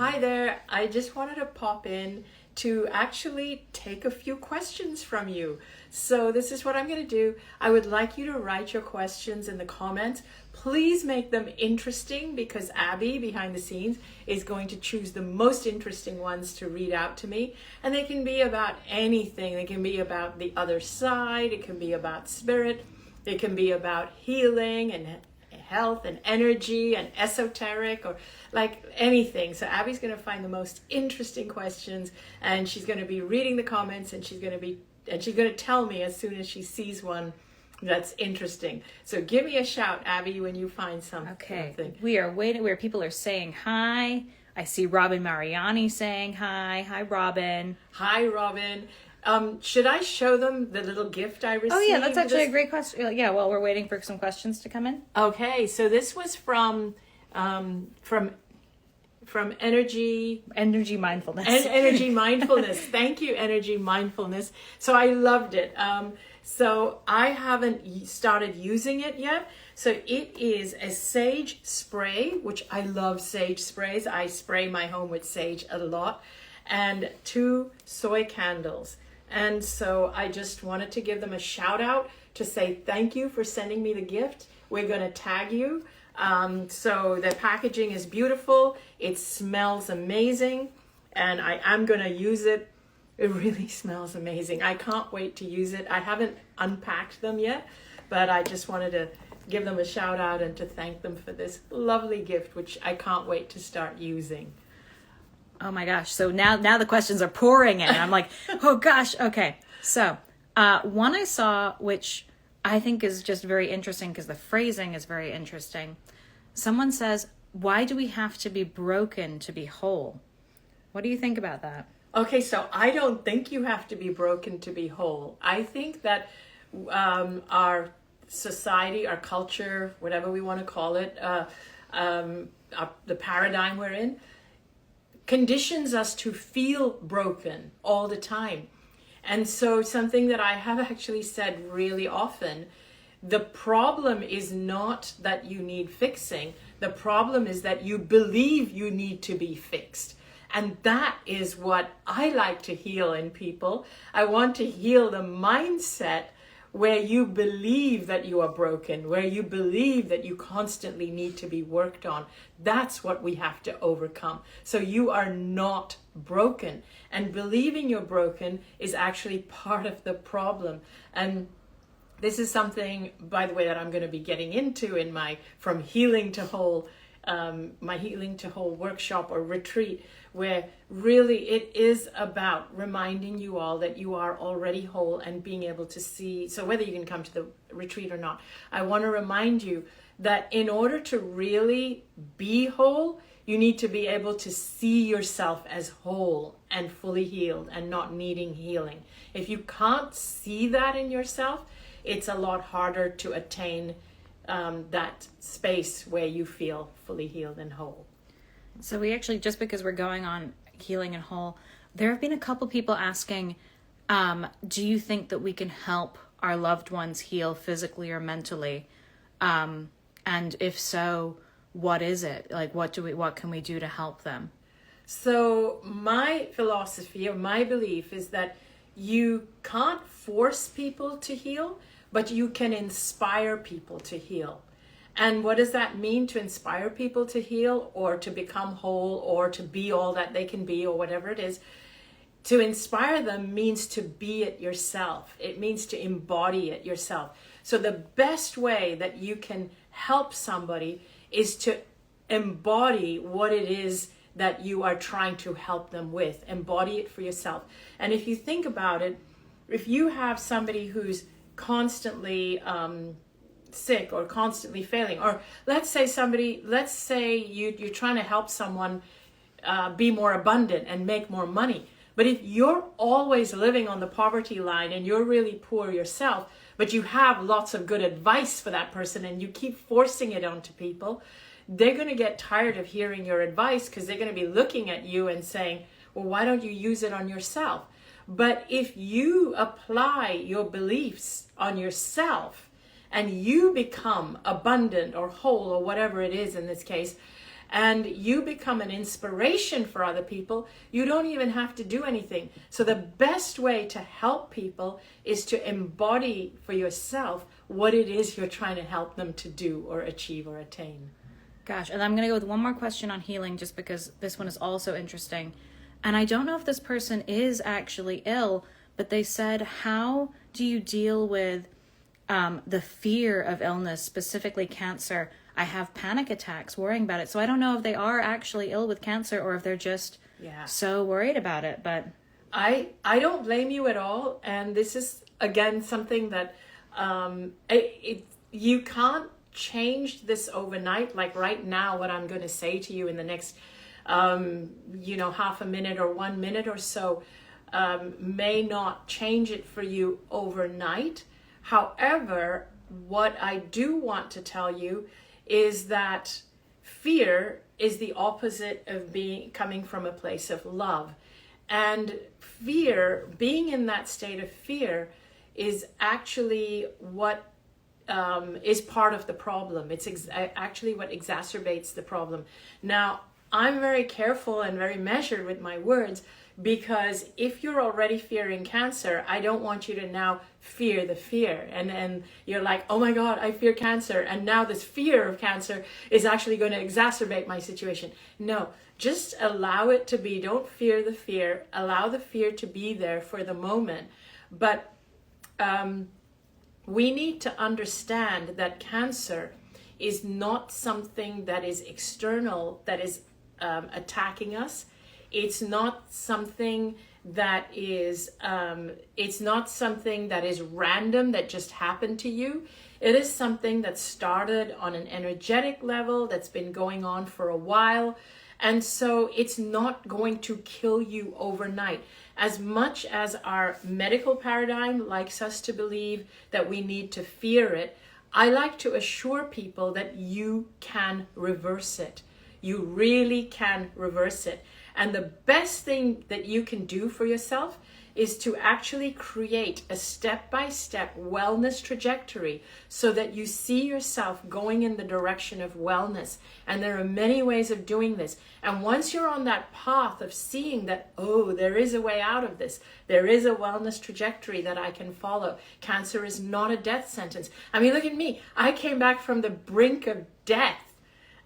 Hi there. I just wanted to pop in to actually take a few questions from you. So this is what I'm going to do. I would like you to write your questions in the comments. Please make them interesting because Abby behind the scenes is going to choose the most interesting ones to read out to me. And they can be about anything. They can be about the other side. It can be about spirit. It can be about healing and health and energy and esoteric or like anything. So Abby's going to find the most interesting questions and she's going to be reading the comments and she's going to tell me as soon as she sees one that's interesting. So give me a shout, Abby, when you find something. Okay. We are waiting where people are saying hi. I see Robin Mariani saying hi. Hi, Robin. Hi, Robin. Should I show them the little gift I received? Oh yeah, that's actually a great question. Yeah, well, we're waiting for some questions to come in. Okay, so this was from energy mindfulness. Energy mindfulness. Thank you, energy mindfulness. So I loved it. So I haven't started using it yet. So it is a sage spray, which I love sage sprays. I spray my home with sage a lot, and 2 soy candles. And so I just wanted to give them a shout out to say thank you for sending me the gift. We're going to tag you. So the packaging is beautiful. It smells amazing. And I am going to use it. It really smells amazing. I can't wait to use it. I haven't unpacked them yet, but I just wanted to give them a shout out and to thank them for this lovely gift, which I can't wait to start using. Oh my gosh. So now the questions are pouring in. I'm like, oh gosh. Okay. So one I saw, which I think is just very interesting because the phrasing is very interesting. Someone says, why do we have to be broken to be whole? What do you think about that? Okay, so I don't think you have to be broken to be whole. I think that our society, our culture, whatever we want to call it, the paradigm we're in, conditions us to feel broken all the time. And so something that I have actually said really often, the problem is not that you need fixing. The problem is that you believe you need to be fixed. And that is what I like to heal in people. I want to heal the mindset where you believe that you are broken, where you believe that you constantly need to be worked on. That's what we have to overcome. So you are not broken. And believing you're broken is actually part of the problem. And this is something, by the way, that I'm going to be getting into in my From Healing to Whole, my Healing to Whole workshop or retreat, where really it is about reminding you all that you are already whole and being able to see. So whether you can come to the retreat or not, I want to remind you that in order to really be whole, you need to be able to see yourself as whole and fully healed and not needing healing. If you can't see that in yourself, it's a lot harder to attain that space where you feel fully healed and whole. So we actually, just because we're going on healing and whole, there have been a couple people asking, do you think that we can help our loved ones heal physically or mentally? And if so, what is it? Like, what can we do to help them? So my philosophy or my belief is that you can't force people to heal, but you can inspire people to heal. And what does that mean, to inspire people to heal or to become whole or to be all that they can be or whatever it is? To inspire them means to be it yourself. It means to embody it yourself. So the best way that you can help somebody is to embody what it is that you are trying to help them with. Embody it for yourself. And if you think about it, if you have somebody who's constantly sick or constantly failing, or let's say you're trying to help someone be more abundant and make more money, but if you're always living on the poverty line and you're really poor yourself, but you have lots of good advice for that person and you keep forcing it onto people, they're going to get tired of hearing your advice because they're going to be looking at you and saying, well, why don't you use it on yourself? But if you apply your beliefs on yourself and you become abundant or whole or whatever it is in this case, and you become an inspiration for other people, you don't even have to do anything. So the best way to help people is to embody for yourself what it is you're trying to help them to do or achieve or attain. Gosh, and I'm going to go with one more question on healing, just because this one is also interesting. And I don't know if this person is actually ill, but they said, how do you deal with the fear of illness, specifically cancer? I have panic attacks worrying about it. So I don't know if they are actually ill with cancer or if they're just so worried about it. But I don't blame you at all. And this is, again, something that you can't change this overnight. Like right now, what I'm going to say to you in the next, half a minute or 1 minute or so may not change it for you overnight. However, what I do want to tell you is that fear is the opposite of coming from a place of love. And fear, being in that state of fear, is actually what is part of the problem. It's actually what exacerbates the problem. Now, I'm very careful and very measured with my words, because if you're already fearing cancer, I don't want you to now fear the fear. And you're like, oh my God, I fear cancer. And now this fear of cancer is actually going to exacerbate my situation. No, just allow it to be. Don't fear the fear. Allow the fear to be there for the moment. But we need to understand that cancer is not something that is external, that is attacking us. It's not something that is random, that just happened to you. It is something that started on an energetic level, that's been going on for a while. And so it's not going to kill you overnight. As much as our medical paradigm likes us to believe that we need to fear it, I like to assure people that you can reverse it. You really can reverse it. And the best thing that you can do for yourself is to actually create a step-by-step wellness trajectory so that you see yourself going in the direction of wellness. And there are many ways of doing this. And once you're on that path of seeing that, oh, there is a way out of this, there is a wellness trajectory that I can follow. Cancer is not a death sentence. I mean, look at me. I came back from the brink of death.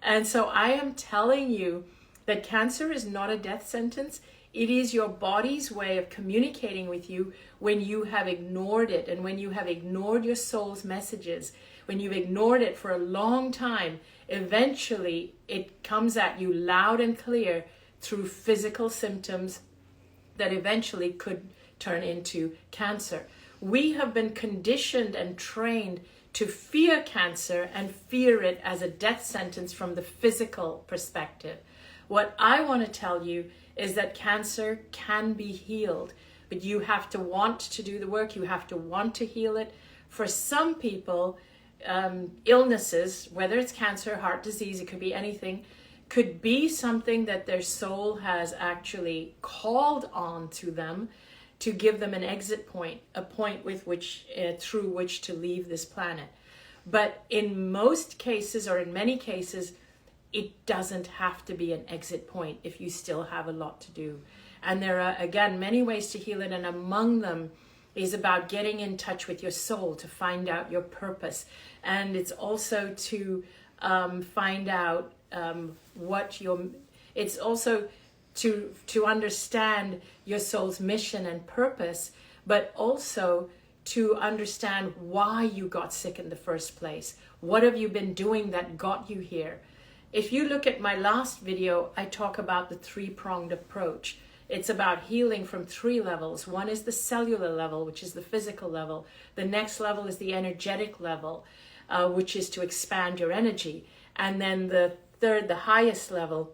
And so I am telling you that cancer is not a death sentence. It is your body's way of communicating with you when you have ignored it, and when you have ignored your soul's messages. When you've ignored it for a long time, eventually it comes at you loud and clear through physical symptoms that eventually could turn into cancer. We have been conditioned and trained to fear cancer and fear it as a death sentence from the physical perspective. What I want to tell you is that cancer can be healed, but you have to want to do the work. You have to want to heal it. For some people, illnesses, whether it's cancer, heart disease, it could be anything, could be something that their soul has actually called on to them to give them an exit point, a point with which, through which to leave this planet. But in most cases, or in many cases, it doesn't have to be an exit point if you still have a lot to do. And there are, again, many ways to heal it. And among them is about getting in touch with your soul to find out your purpose. And it's also to find out it's also to understand your soul's mission and purpose, but also to understand why you got sick in the first place. What have you been doing that got you here? If you look at my last video, I talk about the three-pronged approach. It's about healing from three levels. One is the cellular level, which is the physical level. The next level is the energetic level, which is to expand your energy. And then the third, the highest level,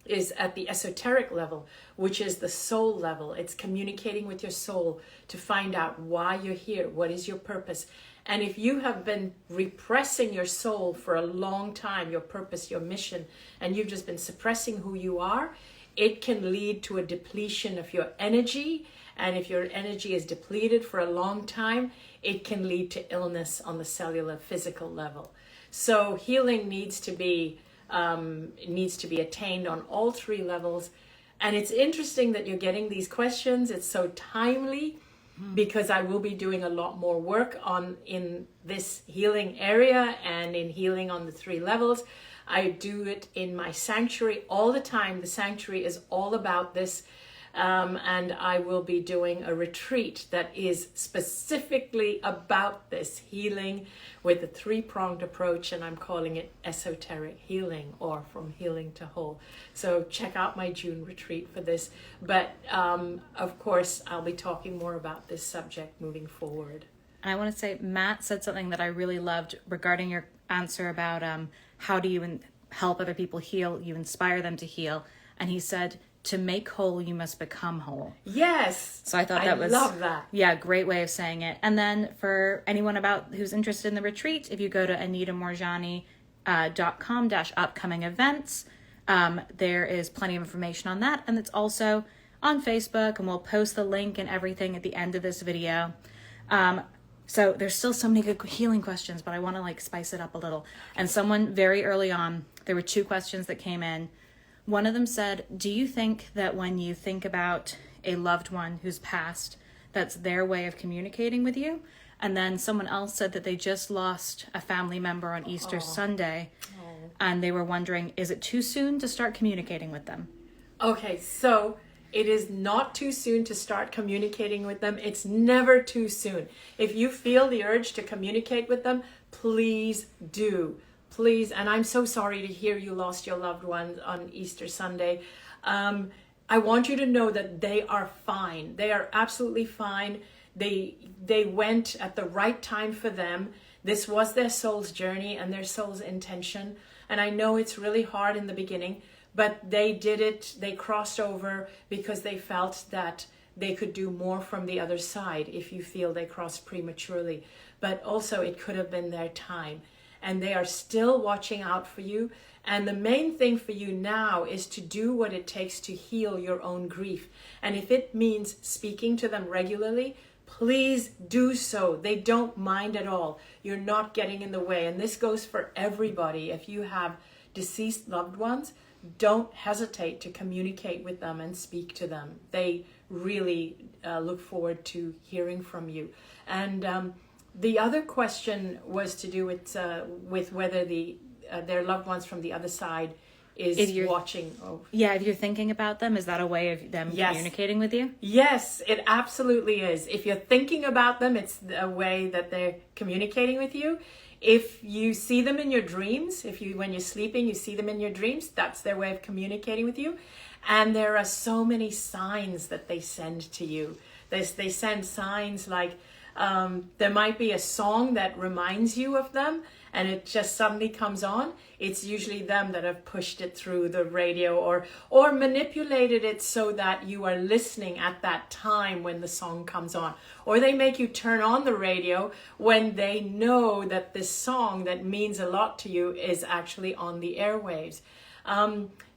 is at the esoteric level, which is the soul level. It's communicating with your soul to find out why you're here, what is your purpose. And if you have been repressing your soul for a long time, your purpose, your mission, and you've just been suppressing who you are, it can lead to a depletion of your energy. And if your energy is depleted for a long time, it can lead to illness on the cellular, physical level. So healing needs to be it needs to be attained on all three levels. And it's interesting that you're getting these questions. It's so timely because I will be doing a lot more work in this healing area and in healing on the three levels. I do it in my sanctuary all the time. The sanctuary is all about this. And I will be doing a retreat that is specifically about this healing with a three-pronged approach, and I'm calling it esoteric healing, or from healing to whole. So check out my June retreat for this. But of course, I'll be talking more about this subject moving forward. And I want to say, Matt said something that I really loved regarding your answer about how do you help other people heal, you inspire them to heal. And he said, to make whole, you must become whole. Yes. So I thought that was... I love that. Yeah, great way of saying it. And then for anyone who's interested in the retreat, if you go to anitamorjani.com/upcoming events, there is plenty of information on that. And it's also on Facebook, and we'll post the link and everything at the end of this video. So there's still so many good healing questions, but I want to spice it up a little. And someone very early on, there were 2 questions that came in. One of them said, do you think that when you think about a loved one who's passed, that's their way of communicating with you? And then someone else said that they just lost a family member on Easter Sunday, and they were wondering, is it too soon to start communicating with them? Okay, so it is not too soon to start communicating with them. It's never too soon. If you feel the urge to communicate with them, please do. Please, and I'm so sorry to hear you lost your loved one on Easter Sunday. I want you to know that they are fine. They are absolutely fine. They went at the right time for them. This was their soul's journey and their soul's intention. And I know it's really hard in the beginning, but they did it. They crossed over because they felt that they could do more from the other side if you feel they crossed prematurely. But also it could have been their time. And they are still watching out for you. And the main thing for you now is to do what it takes to heal your own grief. And if it means speaking to them regularly, please do so. They don't mind at all. You're not getting in the way. And this goes for everybody. If you have deceased loved ones, don't hesitate to communicate with them and speak to them. They really look forward to hearing from you. And the other question was to do with whether their loved ones from the other side is watching. Yeah, if you're thinking about them, is that a way of them communicating with you? Yes, it absolutely is. If you're thinking about them, it's a way that they're communicating with you. If you see them in your dreams, when you're sleeping, you see them in your dreams, that's their way of communicating with you. And there are so many signs that they send to you. They send signs like, there might be a song that reminds you of them and it just suddenly comes on. It's usually them that have pushed it through the radio or manipulated it so that you are listening at that time when the song comes on. Or they make you turn on the radio when they know that this song that means a lot to you is actually on the airwaves.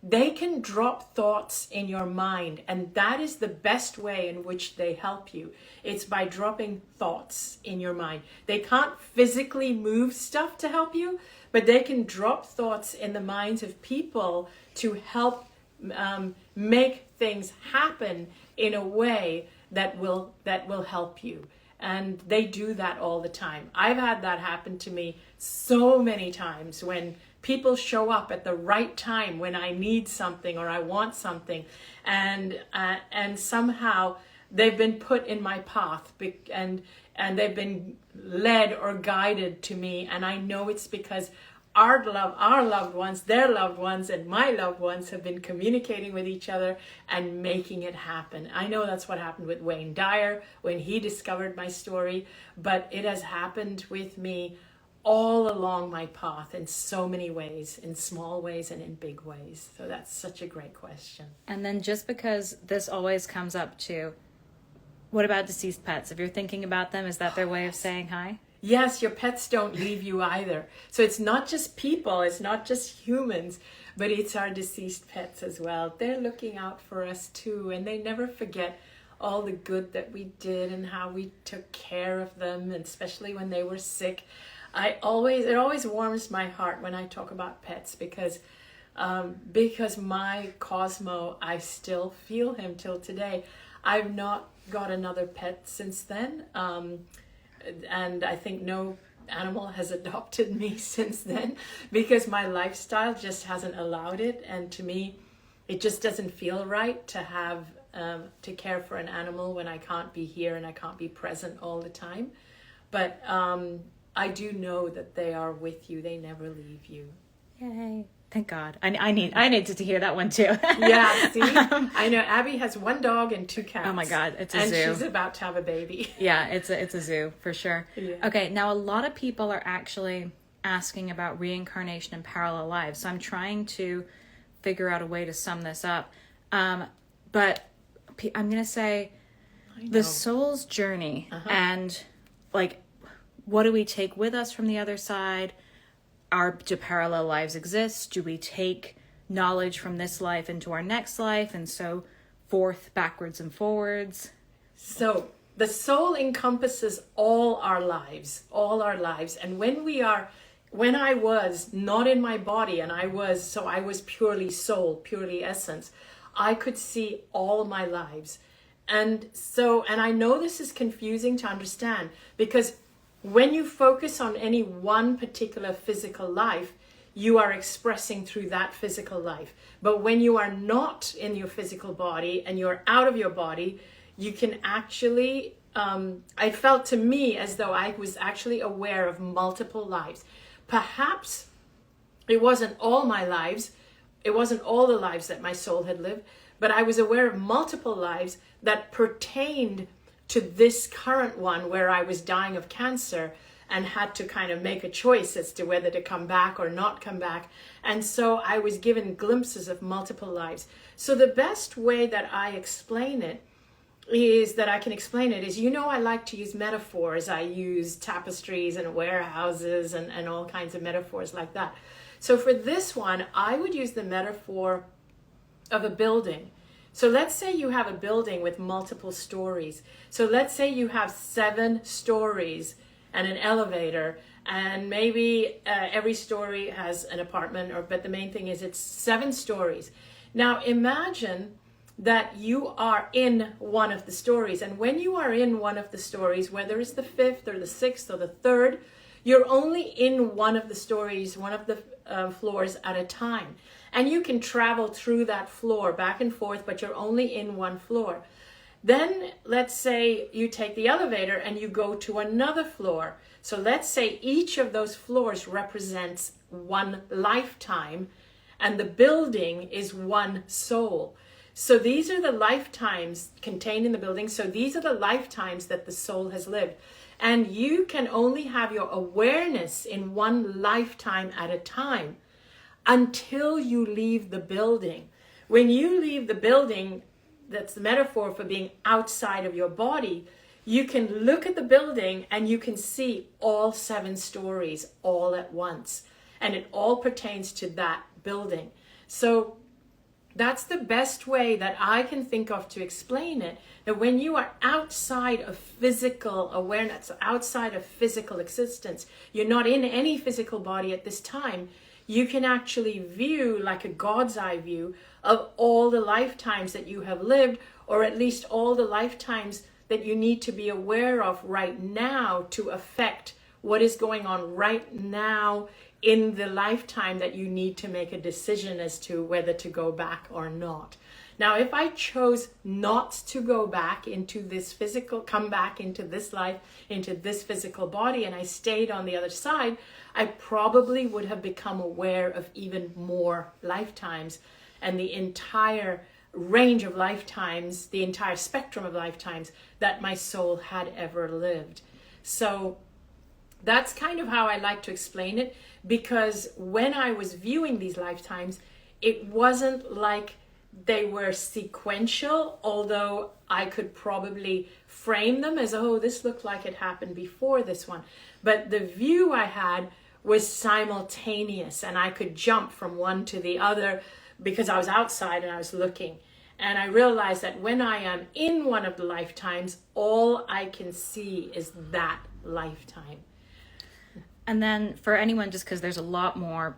They can drop thoughts in your mind, and that is the best way in which they help you. It's by dropping thoughts in your mind. They can't physically move stuff to help you, but they can drop thoughts in the minds of people to help make things happen in a way that will help you. And they do that all the time. I've had that happen to me so many times when people show up at the right time when I need something or I want something, and somehow they've been put in my path and they've been led or guided to me, and I know it's because our loved ones, their loved ones, and my loved ones have been communicating with each other and making it happen. I know that's what happened with Wayne Dyer when he discovered my story, but it has happened with me all along my path in so many ways, in small ways and in big ways. So that's such a great question. And then just because this always comes up too, what about deceased pets? If you're thinking about them, is that their way of saying hi? Yes, your pets don't leave you either. So it's not just people, it's not just humans, but it's our deceased pets as well. They're looking out for us too, and they never forget all the good that we did and how we took care of them, and especially when they were sick. it always warms my heart when I talk about pets because my Cosmo, I still feel him till today. I've not got another pet since then, and I think no animal has adopted me since then because my lifestyle just hasn't allowed it, and to me, it just doesn't feel right to have to care for an animal when I can't be here and I can't be present all the time. But I do know that they are with you; they never leave you. Yay. Thank God. I needed to hear that one too. Yeah, see? I know Abby has 1 dog and 2 cats. Oh my God, it's a and zoo. And she's about to have a baby. Yeah, it's a zoo for sure. Yeah. Okay, now a lot of people are actually asking about reincarnation and parallel lives. So I'm trying to figure out a way to sum this up. But I'm going to say the soul's journey and like, what do we take with us from the other side? Do parallel lives exist? Do we take knowledge from this life into our next life and so forth, backwards and forwards? So the soul encompasses all our lives. And when I was not in my body and I was purely soul, purely essence, I could see all my lives. And I know this is confusing to understand because when you focus on any one particular physical life, you are expressing through that physical life. But when you are not in your physical body and you're out of your body, you can actually, I felt to me as though I was actually aware of multiple lives. Perhaps it wasn't all my lives, it wasn't all the lives that my soul had lived, but I was aware of multiple lives that pertained to this current one where I was dying of cancer and had to kind of make a choice as to whether to come back or not come back. And so I was given glimpses of multiple lives. So the best way that I can explain it is, I like to use metaphors. I use tapestries and warehouses and all kinds of metaphors like that. So for this one, I would use the metaphor of a building. So let's say you have a building with multiple stories. So let's say you have 7 stories and an elevator, and maybe every story has an apartment, but the main thing is it's 7 stories. Now imagine that you are in one of the stories, and when you are in one of the stories, whether it's the 5th or the 6th or the 3rd, you're only in one of the stories, one of the floors at a time. And you can travel through that floor back and forth, but you're only in one floor. Then let's say you take the elevator and you go to another floor. So let's say each of those floors represents one lifetime and the building is one soul. So these are the lifetimes contained in the building. So these are the lifetimes that the soul has lived. And you can only have your awareness in one lifetime at a time until you leave the building. When you leave the building, that's the metaphor for being outside of your body, you can look at the building and you can see all 7 stories all at once. And it all pertains to that building. So that's the best way that I can think of to explain it. That when you are outside of physical awareness, outside of physical existence, you're not in any physical body at this time, you can actually view like a God's eye view of all the lifetimes that you have lived, or at least all the lifetimes that you need to be aware of right now to affect what is going on right now in the lifetime that you need to make a decision as to whether to go back or not. Now, if I chose not to go back into this physical, come back into this life, into this physical body, and I stayed on the other side, I probably would have become aware of even more lifetimes and the entire range of lifetimes, the entire spectrum of lifetimes that my soul had ever lived. So that's kind of how I like to explain it, because when I was viewing these lifetimes, it wasn't like they were sequential, although I could probably frame them as, oh, this looked like it happened before this one. But the view I had was simultaneous, and I could jump from one to the other because I was outside and I was looking. And I realized that when I am in one of the lifetimes, all I can see is that lifetime. And then for anyone, just because there's a lot more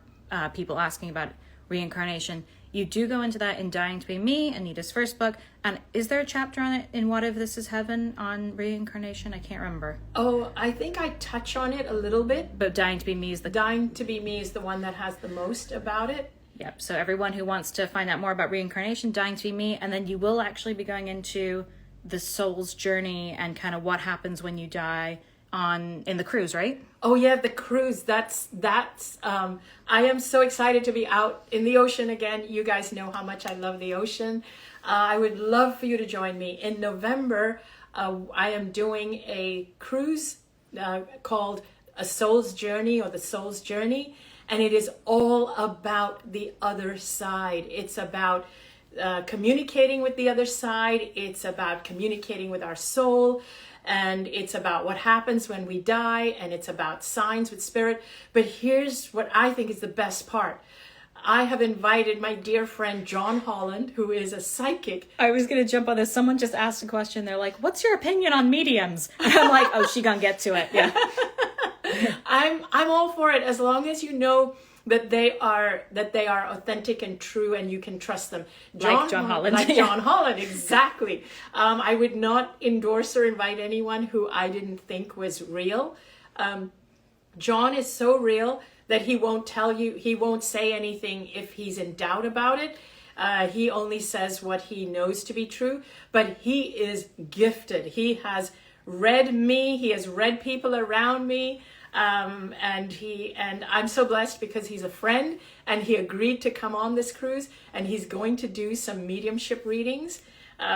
people asking about reincarnation, you do go into that in Dying to Be Me, Anita's first book. And is there a chapter on it in What If This Is Heaven on reincarnation? I can't remember. Oh, I think I touch on it a little bit. But Dying to Be Me is the... Dying to Be Me is the one that has the most about it. Yep. So everyone who wants to find out more about reincarnation, Dying to Be Me. And then you will actually be going into the soul's journey and kind of what happens when you die in the cruise, right? Oh yeah, the cruise. That's I am so excited to be out in the ocean again. You guys know how much I love the ocean. I would love for you to join me in November. I am doing a cruise called A Soul's Journey, or The Soul's Journey, and it is all about the other side. It's about communicating with the other side. It's about communicating with our soul. And it's about what happens when we die, and it's about signs with spirit. But here's what I think is the best part. I have invited my dear friend John Holland, who is a psychic. I was going to jump on this. Someone just asked a question. They're like, what's your opinion on mediums? And I'm like, oh, she gonna get to it. Yeah. I'm all for it, as long as you know that they are authentic and true, and you can trust them. Like John Holland. Like John Holland, exactly. I would not endorse or invite anyone who I didn't think was real. John is so real that he won't tell you, he won't say anything if he's in doubt about it. He only says what he knows to be true, but he is gifted. He has read me, he has read people around me. And I'm so blessed because he's a friend, and he agreed to come on this cruise, and he's going to do some mediumship readings,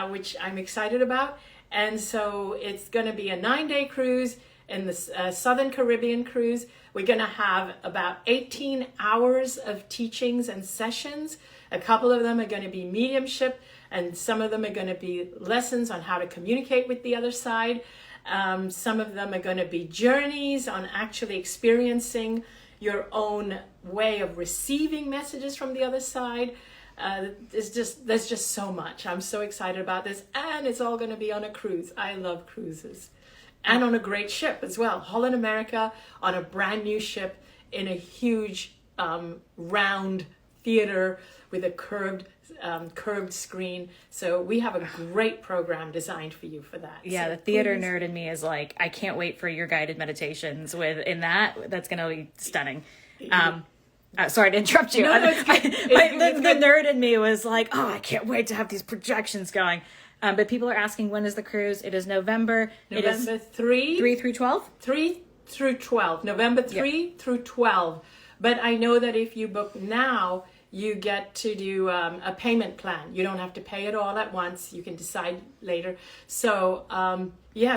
which I'm excited about. And so it's going to be a 9-day cruise in the Southern Caribbean cruise. We're going to have about 18 hours of teachings and sessions. A couple of them are going to be mediumship, and some of them are going to be lessons on how to communicate with the other side. Some of them are going to be journeys on actually experiencing your own way of receiving messages from the other side. There's just so much. I'm so excited about this, and it's all going to be on a cruise. I love cruises, and on a great ship as well. Holland America, on a brand new ship in a huge round theater with a curved screen. So we have a great program designed for you for that. Yeah, so the theater nerd in me is like, I can't wait for your guided meditations in that. That's going to be stunning. Sorry to interrupt you. No, the nerd in me was like, oh, I can't wait to have these projections going. But people are asking, when is the cruise? It is November. November it is 3 through 12? 3 through 12. November 3 through 12. But I know that if you book now, you get to do a payment plan. You don't have to pay it all at once. You can decide later. So,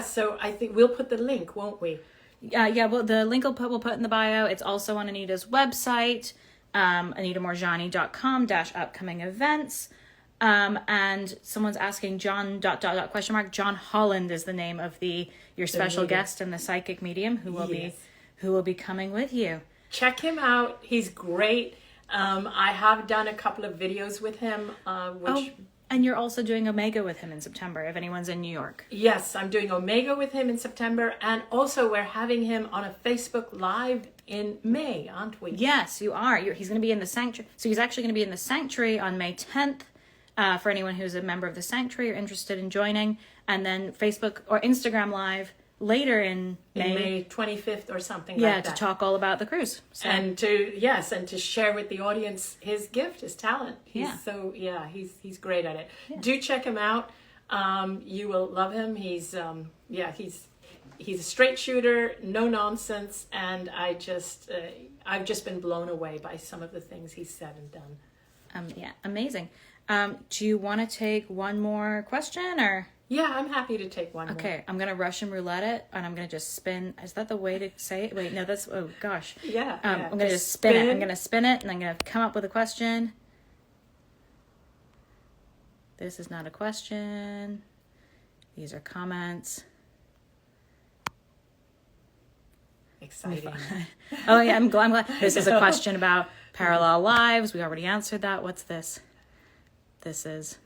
so I think we'll put the link, won't we? Well, the link we'll put in the bio. It's also on Anita's website, anitamorjani.com /upcoming events. And someone's asking John ... John Holland is the name of your special guest and the psychic medium who will be coming with you. Check him out. He's great. I have done a couple of videos with him, and you're also doing Omega with him in September, if anyone's in New York. Yes, I'm doing Omega with him in September, and also we're having him on a Facebook Live in May, aren't we? Yes, you are. He's going to be in the Sanctuary. So he's actually going to be in the Sanctuary on May 10th, for anyone who's a member of the Sanctuary or interested in joining, and then Facebook or Instagram Live later in May 25th or something like that. Yeah, to talk all about the cruise. So. And to share with the audience his gift, his talent. He's great at it. Yeah. Do check him out. You will love him. He's a straight shooter, no nonsense, and I've just been blown away by some of the things he's said and done. Amazing. Do you want to take one more question or? Yeah, I'm happy to take one. Okay, I'm going to Russian roulette it, and I'm going to just spin. Is that the way to say it? Wait, no, that's, oh gosh. Yeah. I'm going to just spin it. I'm going to spin it, and I'm going to come up with a question. This is not a question. These are comments. Exciting. Oh, yeah, I'm glad. This is a question about parallel lives. We already answered that. What's this? This is...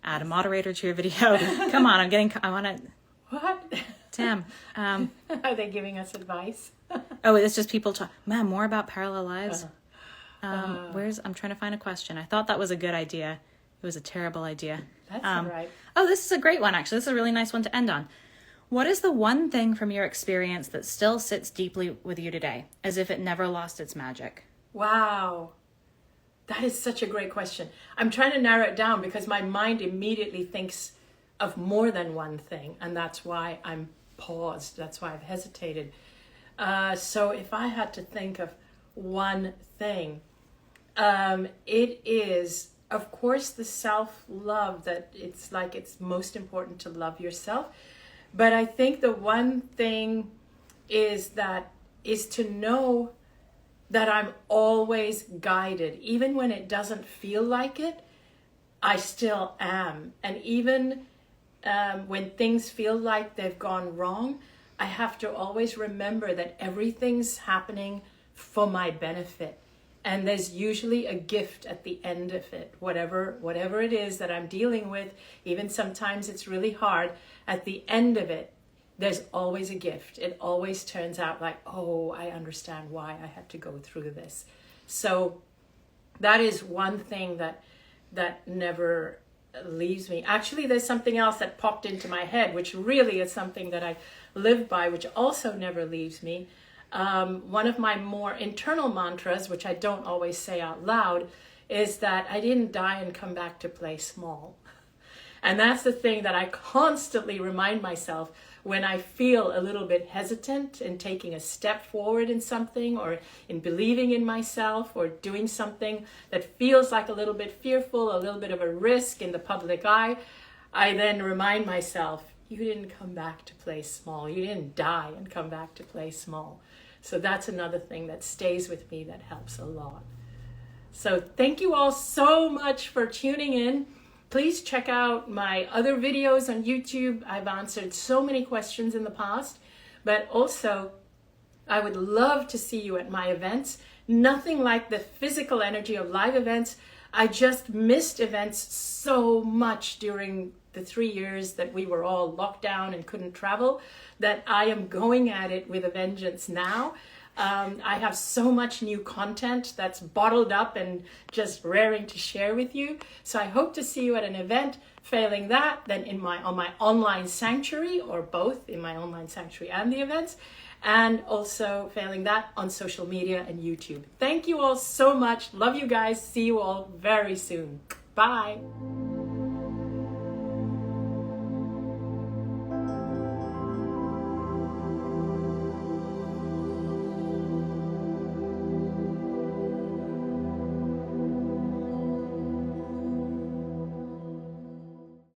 add a moderator to your video. Come on, I want to... What? Tim. Are they giving us advice? Oh, it's just people talk. Man, more about parallel lives. I'm trying to find a question. I thought that was a good idea. It was a terrible idea. That's all right. Oh, this is a great one, actually. This is a really nice one to end on. What is the one thing from your experience that still sits deeply with you today, as if it never lost its magic? Wow. That is such a great question. I'm trying to narrow it down because my mind immediately thinks of more than one thing, and that's why I'm paused. That's why I've hesitated. So if I had to think of one thing, it is, of course, the self-love, that it's like it's most important to love yourself. But I think the one thing is to know that I'm always guided. Even when it doesn't feel like it, I still am. And even when things feel like they've gone wrong, I have to always remember that everything's happening for my benefit. And there's usually a gift at the end of it, whatever it is that I'm dealing with. Even sometimes it's really hard. At the end of it, there's always a gift. It always turns out like, oh, I understand why I had to go through this. So that is one thing that never leaves me. Actually, there's something else that popped into my head, which really is something that I live by, which also never leaves me. One of my more internal mantras, which I don't always say out loud, is that I didn't die and come back to play small. And that's the thing that I constantly remind myself when I feel a little bit hesitant in taking a step forward in something, or in believing in myself, or doing something that feels like a little bit fearful, a little bit of a risk in the public eye. I then remind myself, you didn't come back to play small. You didn't die and come back to play small. So that's another thing that stays with me that helps a lot. So thank you all so much for tuning in. Please check out my other videos on YouTube. I've answered so many questions in the past, but also I would love to see you at my events. Nothing like the physical energy of live events. I just missed events so much during the 3 years that we were all locked down and couldn't travel, that I am going at it with a vengeance now. I have so much new content that's bottled up and just raring to share with you. So I hope to see you at an event. Failing that, then on my online sanctuary, or both in my online sanctuary and the events. And also failing that, on social media and YouTube. Thank you all so much. Love you guys. See you all very soon. Bye.